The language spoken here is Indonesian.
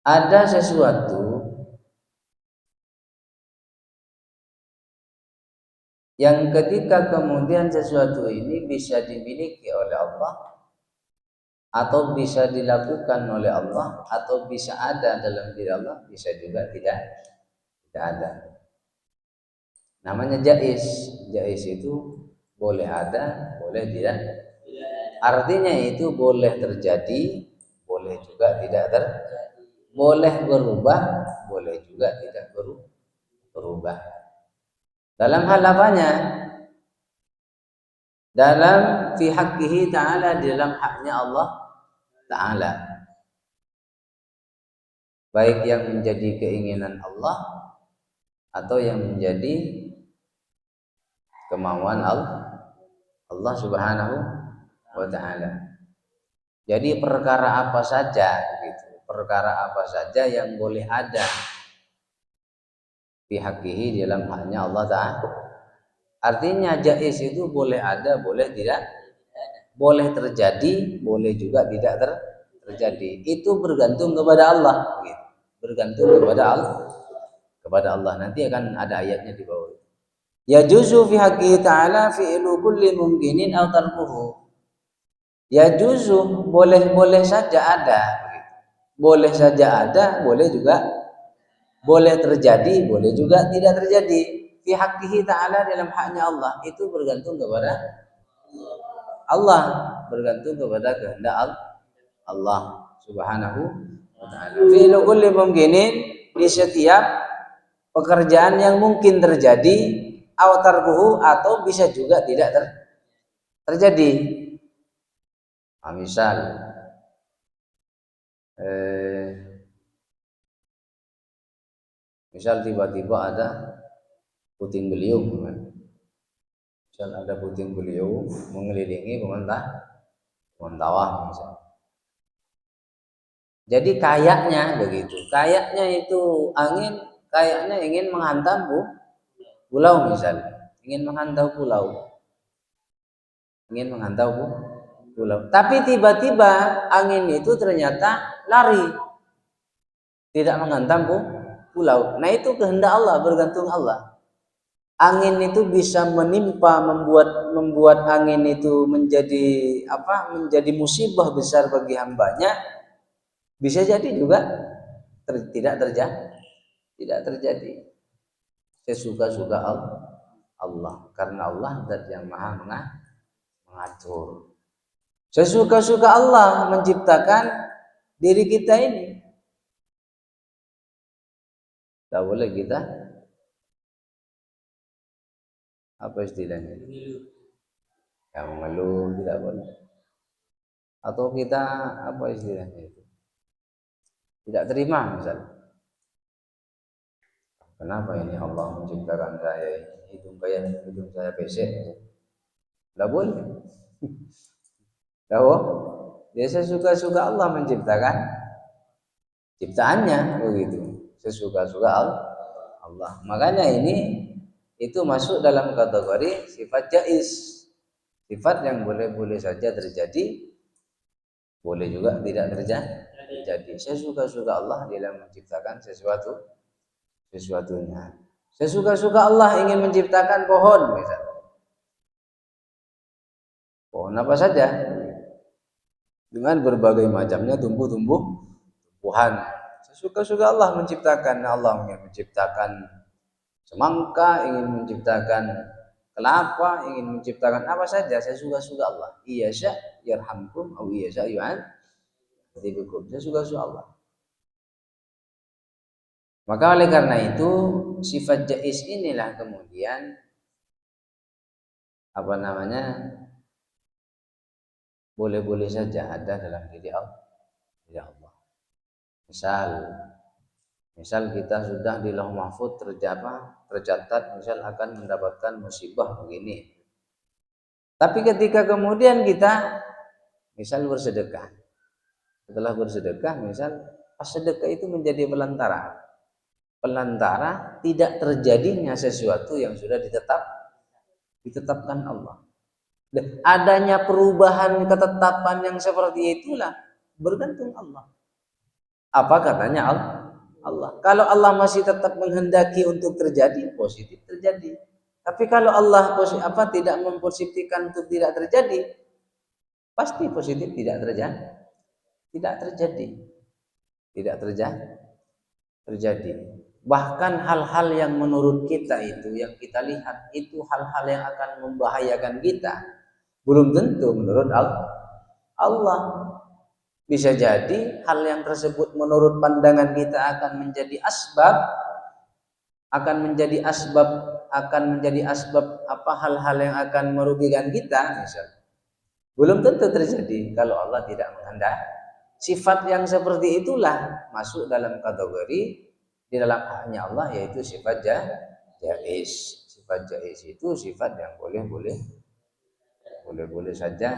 ada sesuatu yang ketika kemudian sesuatu ini bisa dimiliki oleh Allah atau bisa dilakukan oleh Allah atau bisa ada dalam diri Allah, bisa juga tidak ada. Namanya jaiz. Jaiz itu boleh ada, boleh tidak. Artinya itu boleh terjadi, boleh juga tidak terjadi. Boleh berubah, boleh juga tidak berubah. Dalam hal apanya? Dalam fi haqqihi ta'ala, di dalam haknya Allah Ta'ala. Baik yang menjadi keinginan Allah atau yang menjadi kemauan Allah Subhanahu wa Ta'ala. Jadi perkara apa saja gitu, perkara apa saja yang boleh ada fi haqqihi, di dalam haknya Allah Ta'ala. Artinya jaiz itu boleh ada, boleh tidak, boleh terjadi, boleh juga tidak terjadi. Itu bergantung kepada Allah gitu. Bergantung kepada Allah. Nanti akan ada ayatnya di bawah. Yajuzu fi haqqihi ta'ala fi'lu kulli mumkinin aw tarkuhu. Yajuzu boleh saja ada. Boleh saja ada, boleh juga, boleh terjadi, boleh juga tidak terjadi. Fi haqqihi ta'ala, dalam haknya Allah. Itu bergantung kepada Allah, bergantung kepada kehendak Allah Subhanahu wa Ta'ala. Fi'lu kulli mumkinin, di setiap pekerjaan yang mungkin terjadi, aw tarkuhu, atau bisa juga tidak terjadi. Misal tiba-tiba ada puting beliung, misal ada puting beliung mengelilingi Mentawai misal. Jadi kayaknya begitu, kayaknya itu angin kayaknya ingin menghantam pulau misalnya, ingin menghantam pulau. Tapi tiba-tiba angin itu ternyata lari, tidak menghantam pulau. Nah itu kehendak Allah, bergantung Allah. Angin itu bisa menimpa, membuat angin itu menjadi menjadi musibah besar bagi hambanya. Bisa jadi juga tidak terjadi. Sesuka-suka Allah, karena Allah zat yang maha mengatur. Sesuka-suka Allah menciptakan diri kita ini. Tak boleh kita apa istilahnya? Yang mengeluh tidak boleh. Atau kita apa istilahnya itu? Tidak terima misalnya. Kenapa ini Allah menciptakan saya hidung saya pesek? Tidak boleh. Tahu? Dia sesuka-suka Allah menciptakan ciptaannya begitu. Sesuka-suka Allah. Makanya itu masuk dalam kategori sifat jaiz. Sifat yang boleh saja terjadi, boleh juga tidak terjadi. Sesuka-suka Allah dalam menciptakan sesuatunya. Sesuka-suka Allah ingin menciptakan pohon misalnya. Pohon apa saja dengan berbagai macamnya tumbuhan. Sesuka-suka Allah menciptakan. Allah ingin menciptakan semangka, ingin menciptakan kelapa, ingin menciptakan apa saja, sesuka-suka Allah. Iyasya yarhamkum aw iyasya yu'adzibukum. Sesuka-suka Allah. Maka oleh karena itu sifat jaiz inilah kemudian boleh-boleh saja ada dalam diri Allah. Misal kita sudah di Lauh Mahfuz tercatat misal akan mendapatkan musibah begini. Tapi ketika kemudian kita misal bersedekah. Setelah bersedekah misal pas sedekah itu menjadi pelantara tidak terjadinya sesuatu yang sudah ditetapkan Allah. Dan adanya perubahan ketetapan yang seperti itulah bergantung Allah. Apa katanya Allah. Kalau Allah masih tetap menghendaki untuk terjadi, positif terjadi. Tapi kalau Allah tidak mempositifkan untuk tidak terjadi, pasti positif tidak terjadi. Tidak terjadi. Tidak terjadi. Bahkan hal-hal yang menurut kita itu, yang kita lihat itu hal-hal yang akan membahayakan kita, belum tentu menurut Allah. Bisa jadi hal yang tersebut menurut pandangan kita akan menjadi asbab apa hal-hal yang akan merugikan kita, misal. Belum tentu terjadi kalau Allah tidak menghendaki. Sifat yang seperti itulah masuk dalam kategori di dalam haknya Allah, yaitu sifat jaiz. Sifat jaiz itu sifat yang boleh saja